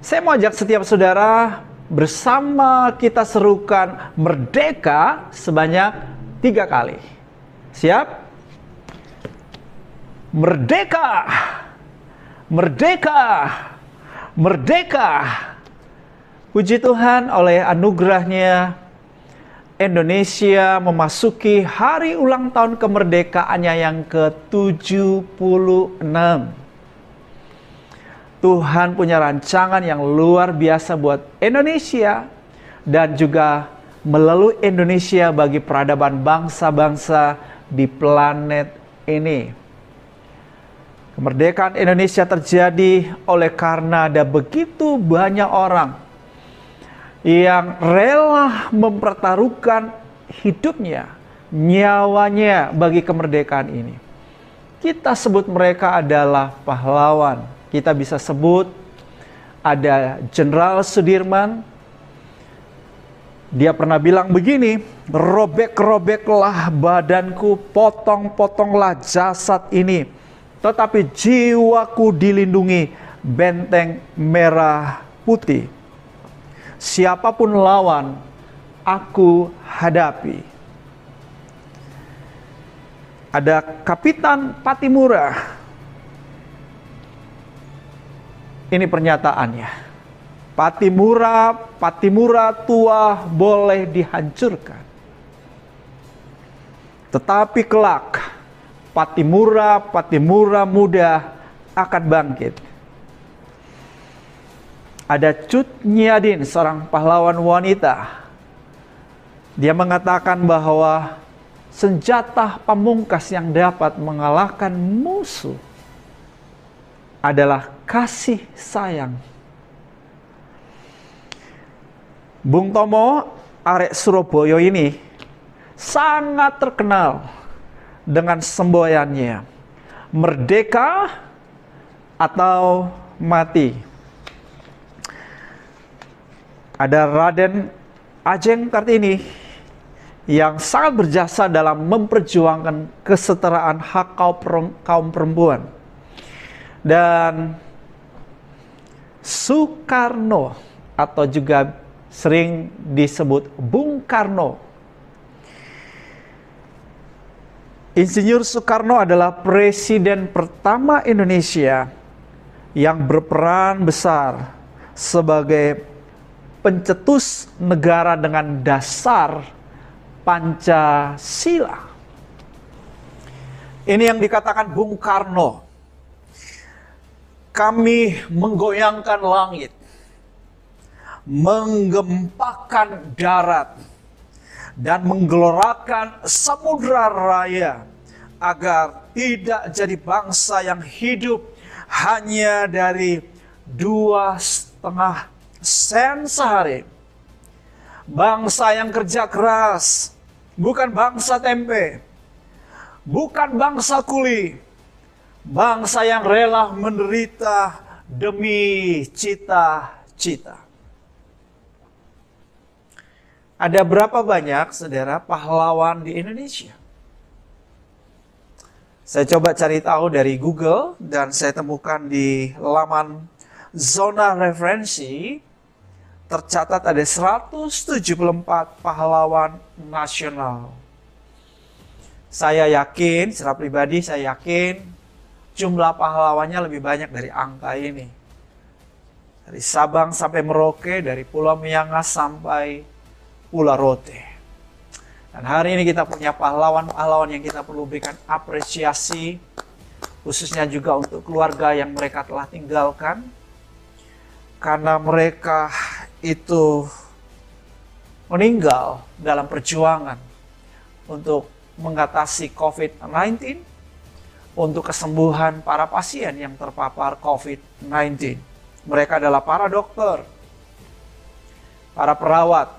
Saya mau ajak setiap saudara bersama kita serukan merdeka sebanyak 3 kali. Siap? Merdeka! Merdeka! Merdeka! Puji Tuhan, oleh anugerahnya Indonesia memasuki hari ulang tahun kemerdekaannya yang ke-76. Tuhan punya rancangan yang luar biasa buat Indonesia dan juga melalui Indonesia bagi peradaban bangsa-bangsa di planet ini. Kemerdekaan Indonesia terjadi oleh karena ada begitu banyak orang yang rela mempertaruhkan hidupnya, nyawanya bagi kemerdekaan ini. Kita sebut mereka adalah pahlawan. Kita bisa sebut ada Jenderal Sudirman. Dia pernah bilang begini, robek-robeklah badanku, potong-potonglah jasad ini, tetapi jiwaku dilindungi benteng merah putih. Siapapun lawan, aku hadapi. Ada Kapitan Patimura. Ini pernyataannya. Patimura tua boleh dihancurkan, tetapi kelak Patimura muda akan bangkit. Ada Cut Nyiadin, seorang pahlawan wanita. Dia mengatakan bahwa senjata pamungkas yang dapat mengalahkan musuh adalah kasih sayang. Bung Tomo arek Surabaya ini sangat terkenal dengan semboyannya, merdeka atau mati. Ada Raden Ajeng Kartini yang sangat berjasa dalam memperjuangkan kesetaraan hak kaum perempuan. Dan Soekarno atau juga sering disebut Bung Karno. Insinyur Soekarno adalah presiden pertama Indonesia yang berperan besar sebagai pencetus negara dengan dasar Pancasila. Ini yang dikatakan Bung Karno. Kami menggoyangkan langit, menggempakan darat, dan menggelorakan samudra raya agar tidak jadi bangsa yang hidup hanya dari 2,5 sen sehari. Bangsa yang kerja keras, bukan bangsa tempe, bukan bangsa kuli, bangsa yang rela menderita demi cita-cita. Ada berapa banyak, saudara, pahlawan di Indonesia? Saya coba cari tahu dari Google dan saya temukan di laman Zona Referensi tercatat ada 174 pahlawan nasional. Saya yakin, secara pribadi saya yakin jumlah pahlawannya lebih banyak dari angka ini. Dari Sabang sampai Merauke, dari Pulau Miangas sampai Pulau Rote. Dan hari ini kita punya pahlawan-pahlawan yang kita perlu berikan apresiasi, khususnya juga untuk keluarga yang mereka telah tinggalkan. Karena mereka itu meninggal dalam perjuangan untuk mengatasi COVID-19, untuk kesembuhan para pasien yang terpapar COVID-19. Mereka adalah para dokter, para perawat,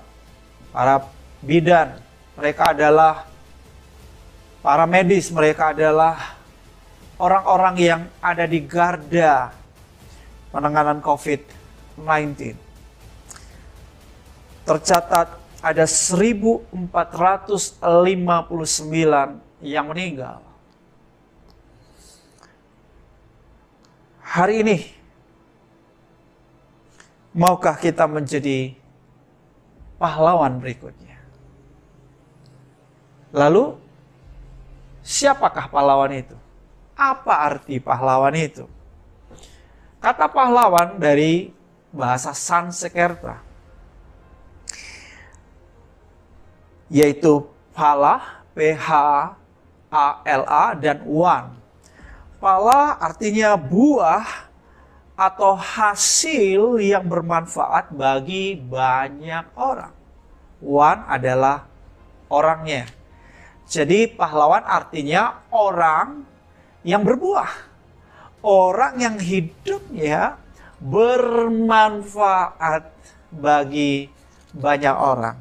para bidan, mereka adalah para medis, mereka adalah orang-orang yang ada di garda penanganan COVID-19. Tercatat ada 1.459 yang meninggal. Hari ini Maukah kita menjadi pahlawan berikutnya? Lalu, siapakah pahlawan itu? Apa arti pahlawan itu? Kata pahlawan dari bahasa Sanskerta, yaitu phala, P-H-A-L-A, dan wan. Phala artinya buah atau hasil yang bermanfaat bagi banyak orang. Wan adalah orangnya. Jadi pahlawan artinya orang yang berbuah. Orang yang hidupnya bermanfaat bagi banyak orang.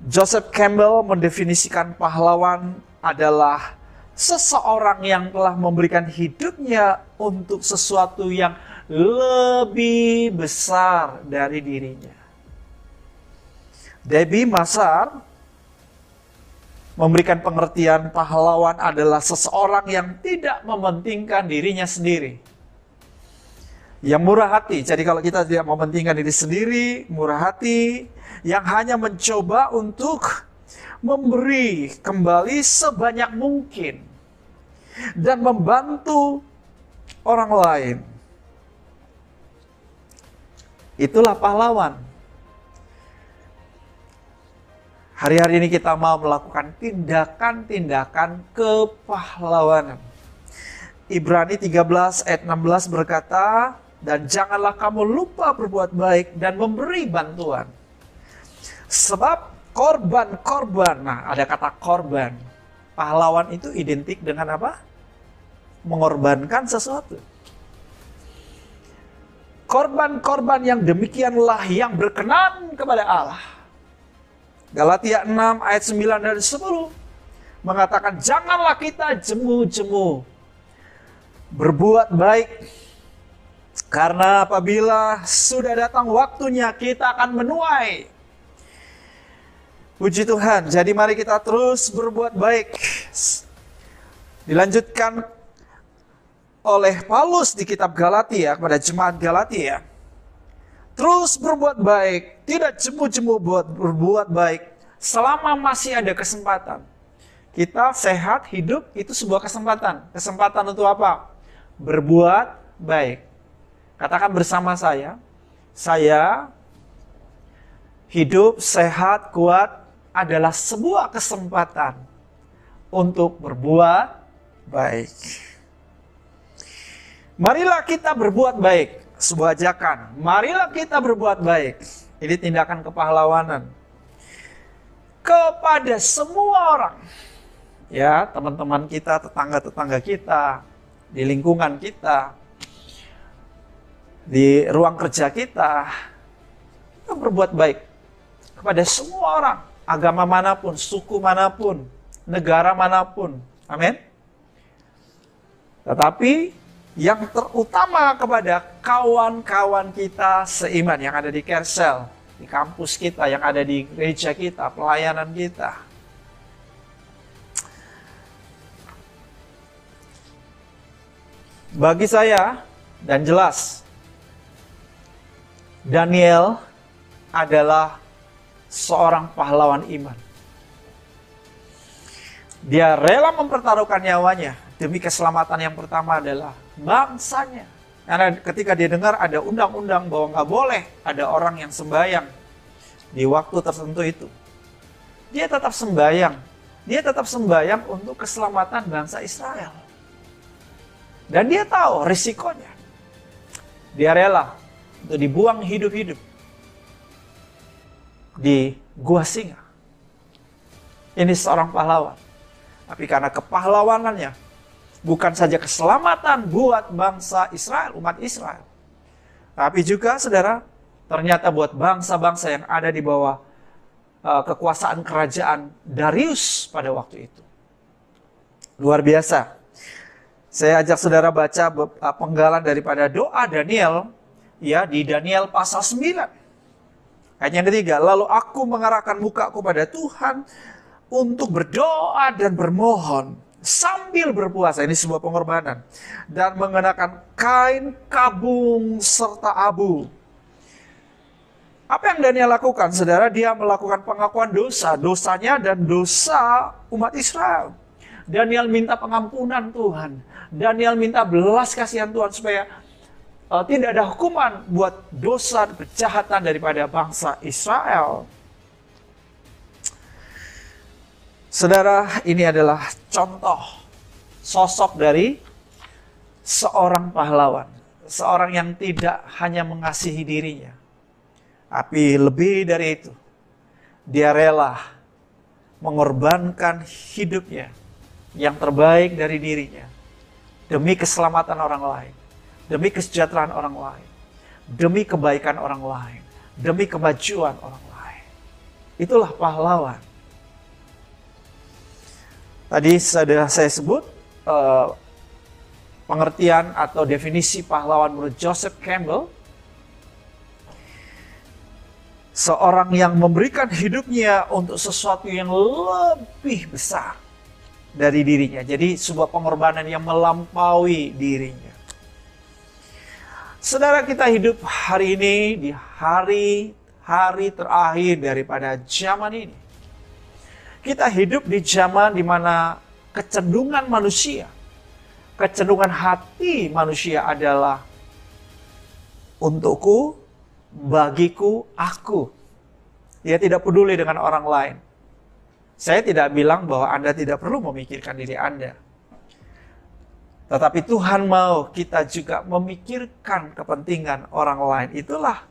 Joseph Campbell mendefinisikan pahlawan adalah seseorang yang telah memberikan hidupnya untuk sesuatu yang lebih besar dari dirinya. Debbie Mazar memberikan pengertian pahlawan adalah seseorang yang tidak mementingkan dirinya sendiri. Yang murah hati. Jadi kalau kita tidak mementingkan diri sendiri, murah hati, yang hanya mencoba untuk memberi kembali sebanyak mungkin dan membantu orang lain. Itulah pahlawan. Hari-hari ini kita mau melakukan tindakan-tindakan kepahlawanan. Ibrani 13 ayat 16 berkata, dan janganlah kamu lupa berbuat baik dan memberi bantuan. Sebab korban-korban, nah ada kata korban. Pahlawan itu identik dengan apa? Mengorbankan sesuatu. Korban-korban yang demikianlah yang berkenan kepada Allah. Galatia 6 ayat 9 dan 10 mengatakan, janganlah kita jemu-jemu berbuat baik, karena apabila sudah datang waktunya kita akan menuai. Puji Tuhan, jadi mari kita terus berbuat baik. Dilanjutkan oleh Paulus di kitab Galatia kepada jemaat Galatia. Terus berbuat baik, tidak jemu-jemu berbuat baik selama masih ada kesempatan. Kita sehat, hidup, itu sebuah kesempatan. Kesempatan untuk apa? Berbuat baik. Katakan bersama saya hidup, sehat, kuat adalah sebuah kesempatan untuk berbuat baik. Marilah kita berbuat baik. Sebuah ajakan. Marilah kita berbuat baik. Ini tindakan kepahlawanan. Kepada semua orang. Ya, teman-teman kita, tetangga-tetangga kita, di lingkungan kita, di ruang kerja kita. Kita berbuat baik kepada semua orang, agama manapun, suku manapun, negara manapun. Amin. Tetapi yang terutama kepada kawan-kawan kita seiman yang ada di Kersel, di kampus kita, yang ada di gereja kita, pelayanan kita. Bagi saya, dan jelas, Daniel adalah seorang pahlawan iman. Dia rela mempertaruhkan nyawanya demi keselamatan yang pertama adalah bangsanya. Karena ketika dia dengar ada undang-undang bahwa nggak boleh ada orang yang sembahyang di waktu tertentu itu, dia tetap sembahyang. Dia tetap sembahyang untuk keselamatan bangsa Israel. Dan dia tahu risikonya. Dia rela untuk dibuang hidup-hidup di gua singa. Ini seorang pahlawan. Tapi karena kepahlawanannya, bukan saja keselamatan buat bangsa Israel, umat Israel. Tapi juga, saudara, ternyata buat bangsa-bangsa yang ada di bawah kekuasaan kerajaan Darius pada waktu itu. Luar biasa. Saya ajak saudara baca penggalan daripada doa Daniel, ya, di Daniel pasal 9. Ayat yang ketiga, lalu aku mengarahkan mukaku pada Tuhan untuk berdoa dan bermohon sambil berpuasa, ini sebuah pengorbanan, dan mengenakan kain kabung serta abu. Apa yang Daniel lakukan, saudara? Dia melakukan pengakuan dosa, dosanya dan dosa umat Israel. Daniel minta pengampunan Tuhan. Daniel minta belas kasihan Tuhan supaya tidak ada hukuman buat dosa kejahatan daripada bangsa Israel. Saudara, ini adalah contoh sosok dari seorang pahlawan. Seorang yang tidak hanya mengasihi dirinya, tapi lebih dari itu, dia rela mengorbankan hidupnya yang terbaik dari dirinya demi keselamatan orang lain, demi kesejahteraan orang lain, demi kebaikan orang lain, demi kemajuan orang lain. Itulah pahlawan. Tadi sudah saya sebut pengertian atau definisi pahlawan menurut Joseph Campbell. Seorang yang memberikan hidupnya untuk sesuatu yang lebih besar dari dirinya. Jadi sebuah pengorbanan yang melampaui dirinya. Saudara, kita hidup hari ini di hari terakhir daripada zaman ini. Kita hidup di zaman di mana kecenderungan manusia, kecenderungan hati manusia adalah untukku, bagiku, aku. Dia tidak peduli dengan orang lain. Saya tidak bilang bahwa Anda tidak perlu memikirkan diri Anda. Tetapi Tuhan mau kita juga memikirkan kepentingan orang lain. Itulah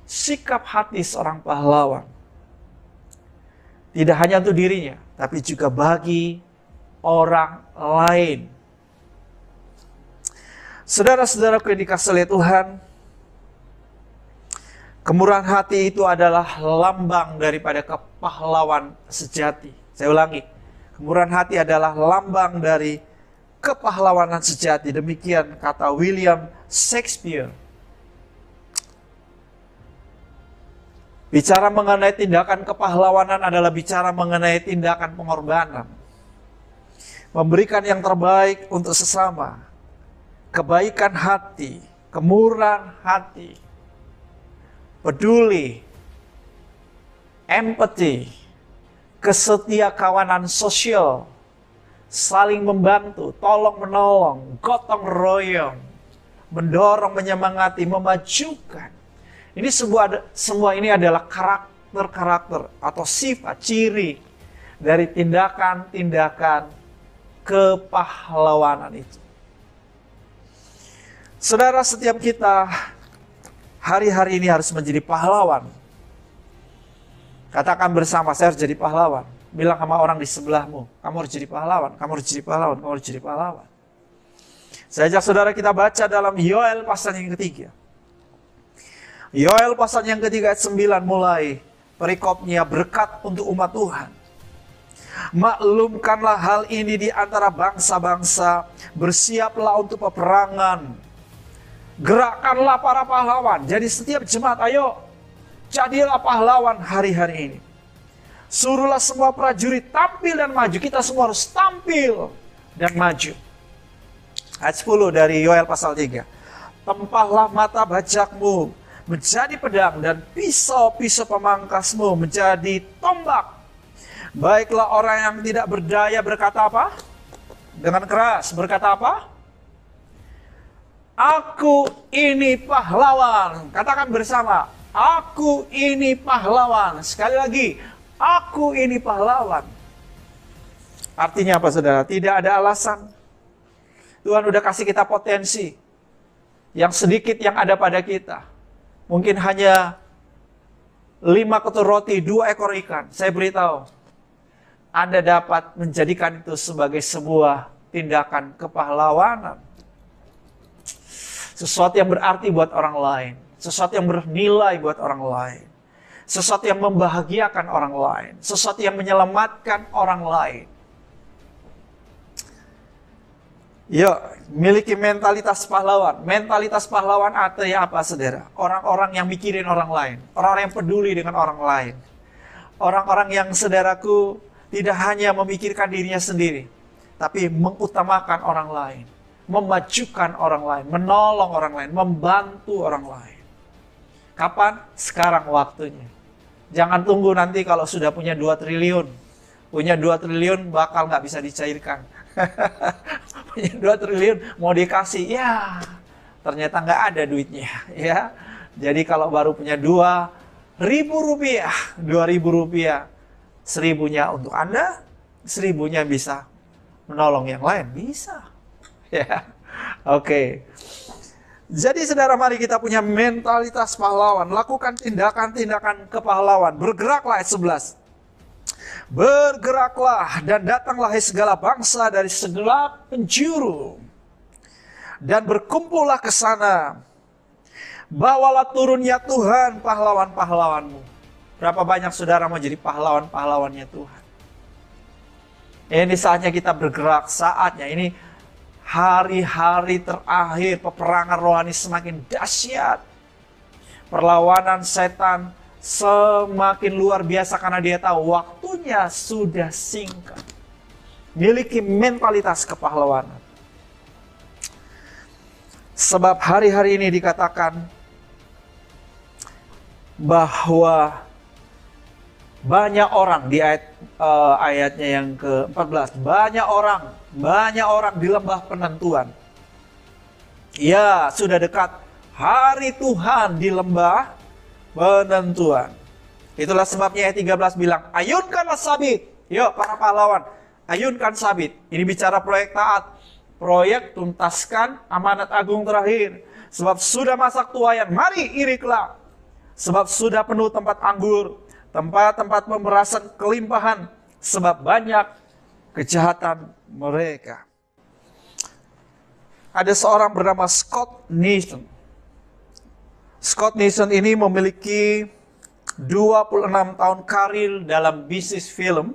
sikap hati seorang pahlawan. Tidak hanya untuk dirinya, tapi juga bagi orang lain. Saudara-saudaraku yang dikasihi oleh Tuhan, kemurahan hati itu adalah lambang daripada kepahlawan sejati. Saya ulangi, kemurahan hati adalah lambang dari kepahlawanan sejati. Demikian kata William Shakespeare. Bicara mengenai tindakan kepahlawanan adalah bicara mengenai tindakan pengorbanan. Memberikan yang terbaik untuk sesama. Kebaikan hati, kemurahan hati, peduli, empati, kesetiakawanan sosial, saling membantu, tolong menolong, gotong royong, mendorong, menyemangati, memajukan. Ini semua ini adalah karakter-karakter atau sifat, ciri dari tindakan-tindakan kepahlawanan itu. Saudara, setiap kita hari-hari ini harus menjadi pahlawan. Katakan bersama, saya harus jadi pahlawan. Bilang sama orang di sebelahmu, kamu harus jadi pahlawan, kamu harus jadi pahlawan, kamu harus jadi pahlawan. Saya ajak saudara kita baca dalam Yoel pasal yang ketiga. Yoel pasal yang ketiga ayat 9 mulai perikopnya berkat untuk umat Tuhan. Maklumkanlah hal ini di antara bangsa-bangsa, bersiaplah untuk peperangan. Gerakkanlah para pahlawan. Jadi setiap jemaat, ayo jadilah pahlawan hari-hari ini. Suruhlah semua prajurit tampil dan maju. Kita semua harus tampil dan maju. Ayat 10 dari Yoel pasal 3. Tempahlah mata bajakmu menjadi pedang dan pisau-pisau pemangkasmu menjadi tombak. Baiklah orang yang tidak berdaya berkata apa? Dengan keras berkata apa? Aku ini pahlawan. Katakan bersama, aku ini pahlawan. Sekali lagi, aku ini pahlawan. Artinya apa saudara? Tidak ada alasan. Tuhan udah kasih kita potensi. Yang sedikit yang ada pada kita. Mungkin hanya 5 ketur roti, 2 ekor ikan. Saya beritahu, Anda dapat menjadikan itu sebagai sebuah tindakan kepahlawanan. Sesuatu yang berarti buat orang lain. Sesuatu yang bernilai buat orang lain. Sesuatu yang membahagiakan orang lain. Sesuatu yang menyelamatkan orang lain. Yuk, miliki mentalitas pahlawan. Mentalitas pahlawan artinya apa, saudara? Orang-orang yang mikirin orang lain. Orang-orang yang peduli dengan orang lain. Orang-orang yang, saudaraku, tidak hanya memikirkan dirinya sendiri. tapi mengutamakan orang lain, memajukan orang lain, menolong orang lain, membantu orang lain. Kapan? Sekarang waktunya. Jangan tunggu nanti kalau sudah punya 2 triliun. Punya 2 triliun bakal nggak bisa dicairkan. Punya 2 triliun mau dikasih, ya ternyata nggak ada duitnya. Ya, jadi kalau baru punya 2.000 rupiah, 2.000 rupiah, 1.000-nya untuk Anda, 1.000-nya bisa menolong yang lain, bisa. Ya, oke. Jadi saudara, mari kita punya mentalitas pahlawan, lakukan tindakan-tindakan kepahlawan. Bergeraklah, ayat 11. Bergeraklah dan datanglah segala bangsa dari segala penjuru, dan berkumpullah ke sana. Bawalah turunnya Tuhan pahlawan-pahlawanmu. Berapa banyak saudara mau jadi pahlawan-pahlawannya Tuhan? Ini saatnya kita bergerak, saatnya ini hari-hari terakhir peperangan rohani semakin dahsyat. Perlawanan setan semakin luar biasa karena dia tahu waktunya sudah singkat. Miliki mentalitas kepahlawanan. Sebab hari-hari ini dikatakan bahwa banyak orang di ayatnya yang ke-14, banyak orang di lembah penentuan. Ya, sudah dekat hari Tuhan di lembah penentuan. Itulah sebabnya ayat 13 bilang, ayunkanlah sabit. Yuk para pahlawan, ayunkan sabit. Ini bicara proyek taat. Proyek tuntaskan amanat agung terakhir. Sebab sudah masa tuayan, mari iriklah. Sebab sudah penuh tempat anggur, tempat-tempat pemerasan kelimpahan, sebab banyak kejahatan mereka. Ada seorang bernama Scott Neeson. Scott Neeson ini memiliki 26 tahun karir dalam bisnis film.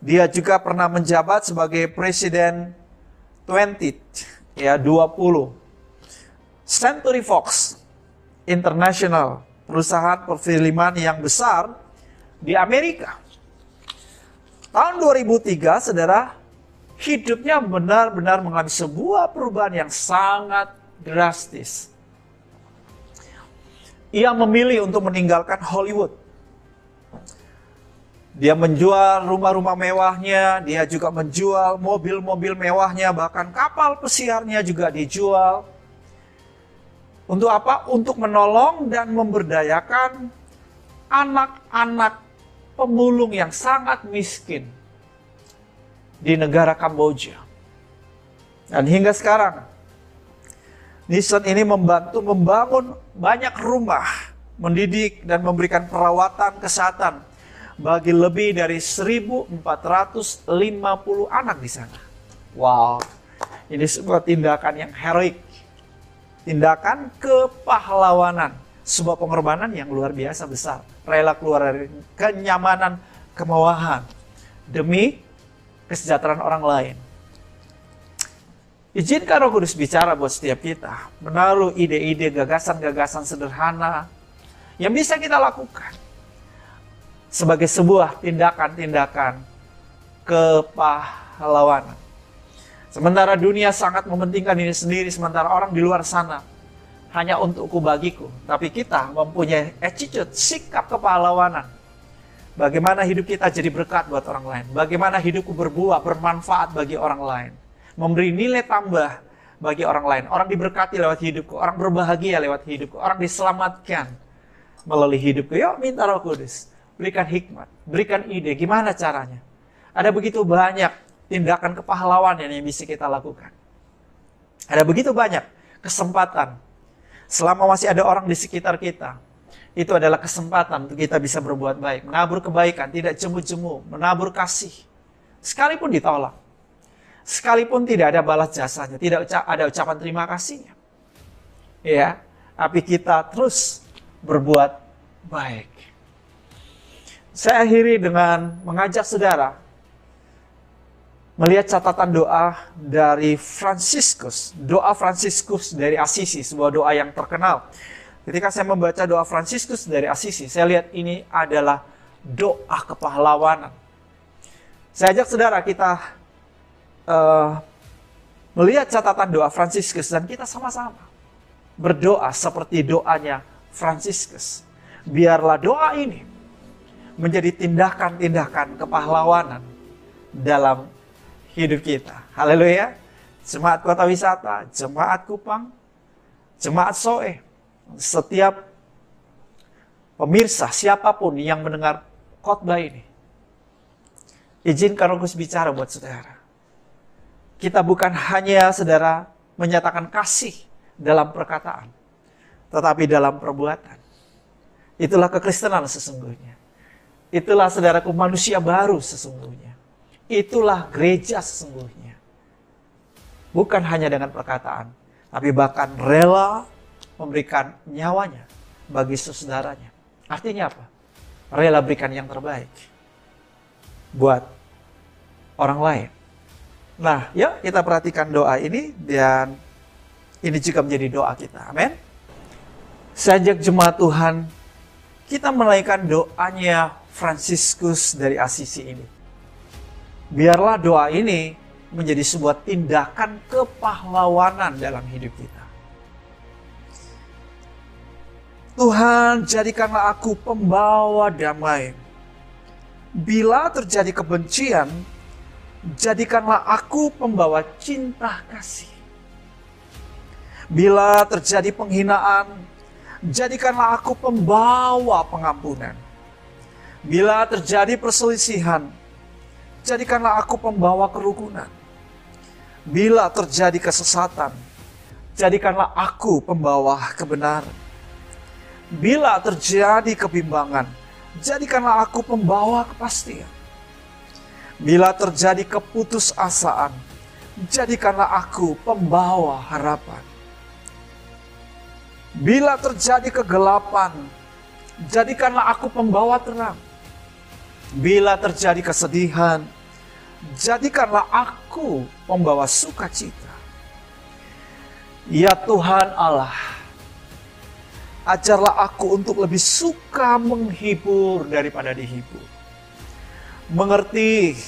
Dia juga pernah menjabat sebagai presiden 20 Century Fox International, perusahaan perfilman yang besar di Amerika. Tahun 2003, saudara, hidupnya benar-benar mengalami sebuah perubahan yang sangat drastis. Ia memilih untuk meninggalkan Hollywood. Dia menjual rumah-rumah mewahnya, dia juga menjual mobil-mobil mewahnya, bahkan kapal pesiarnya juga dijual. Untuk apa? Untuk menolong dan memberdayakan anak-anak pemulung yang sangat miskin di negara Kamboja. Dan hingga sekarang, Neeson ini membantu membangun banyak rumah, mendidik dan memberikan perawatan kesehatan bagi lebih dari 1.450 anak di sana. Wow, ini sebuah tindakan yang heroik. Tindakan kepahlawanan, sebuah pengorbanan yang luar biasa besar. Rela keluar dari kenyamanan, kemewahan, demi kesejahteraan orang lain. Izinkan Roh Kudus bicara buat setiap kita, menaruh ide-ide, gagasan-gagasan sederhana yang bisa kita lakukan sebagai sebuah tindakan-tindakan kepahlawanan. Sementara dunia sangat mementingkan ini sendiri, sementara orang di luar sana hanya untukku bagiku. Tapi kita mempunyai attitude, sikap kepahlawanan. Bagaimana hidup kita jadi berkat buat orang lain. Bagaimana hidupku berbuah, bermanfaat bagi orang lain. Memberi nilai tambah bagi orang lain. Orang diberkati lewat hidupku, orang berbahagia lewat hidupku, orang diselamatkan melalui hidupku. Yuk minta Roh Kudus, berikan hikmat, berikan ide, gimana caranya. Ada begitu banyak tindakan kepahlawanan yang bisa kita lakukan. Ada begitu banyak kesempatan. Selama masih ada orang di sekitar kita, itu adalah kesempatan untuk kita bisa berbuat baik. Menabur kebaikan, tidak jemu-jemu, menabur kasih. Sekalipun ditolak. Sekalipun tidak ada balas jasanya, tidak ada ucapan terima kasihnya. Ya, tapi kita terus berbuat baik. Saya akhiri dengan mengajak saudara melihat catatan doa dari Fransiskus. Doa Fransiskus dari Assisi, sebuah doa yang terkenal. Ketika saya membaca doa Fransiskus dari Assisi, saya lihat ini adalah doa kepahlawanan. Saya ajak saudara kita eh, melihat catatan doa Fransiskus dan kita sama-sama berdoa seperti doanya Fransiskus. Biarlah doa ini menjadi tindakan-tindakan kepahlawanan dalam hidup kita. Haleluya. Jemaat Kota Wisata, Jemaat Kupang, Jemaat Soe, setiap pemirsa, siapapun yang mendengar khotbah ini, izinkan Roh Kudus bicara buat saudara. Kita bukan hanya, saudara, menyatakan kasih dalam perkataan, tetapi dalam perbuatan. Itulah kekristenan sesungguhnya. Itulah, saudaraku, manusia baru sesungguhnya. Itulah gereja sesungguhnya. Bukan hanya dengan perkataan, tapi bahkan rela memberikan nyawanya bagi saudaranya. Artinya apa? Rela berikan yang terbaik buat orang lain. Nah, yuk kita perhatikan doa ini, dan ini juga menjadi doa kita. Amin. Sejak jemaat Tuhan, kita menaikkan doanya Fransiskus dari Asisi ini. Biarlah doa ini menjadi sebuah tindakan kepahlawanan dalam hidup kita. Tuhan, jadikanlah aku pembawa damai. Bila terjadi kebencian, jadikanlah aku pembawa cinta kasih. Bila terjadi penghinaan, jadikanlah aku pembawa pengampunan. Bila terjadi perselisihan, jadikanlah aku pembawa kerukunan. Bila terjadi kesesatan, jadikanlah aku pembawa kebenaran. Bila terjadi kebimbangan, jadikanlah aku pembawa kepastian. Bila terjadi keputusasaan, jadikanlah aku pembawa harapan. Bila terjadi kegelapan, jadikanlah aku pembawa terang. Bila terjadi kesedihan, jadikanlah aku pembawa sukacita. Ya Tuhan Allah, ajarlah aku untuk lebih suka menghibur daripada dihibur. Mengerti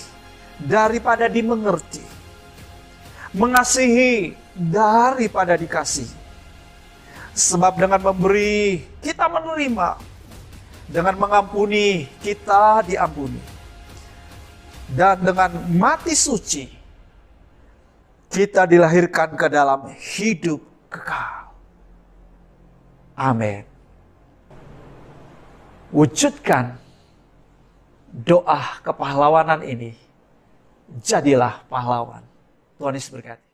daripada dimengerti. Mengasihi daripada dikasihi. Sebab dengan memberi, kita menerima. Dengan mengampuni, kita diampuni. Dan dengan mati suci, kita dilahirkan ke dalam hidup kekal. Amin. Wujudkan doa kepahlawanan ini. Jadilah pahlawan. Tuhan Yesus berkati.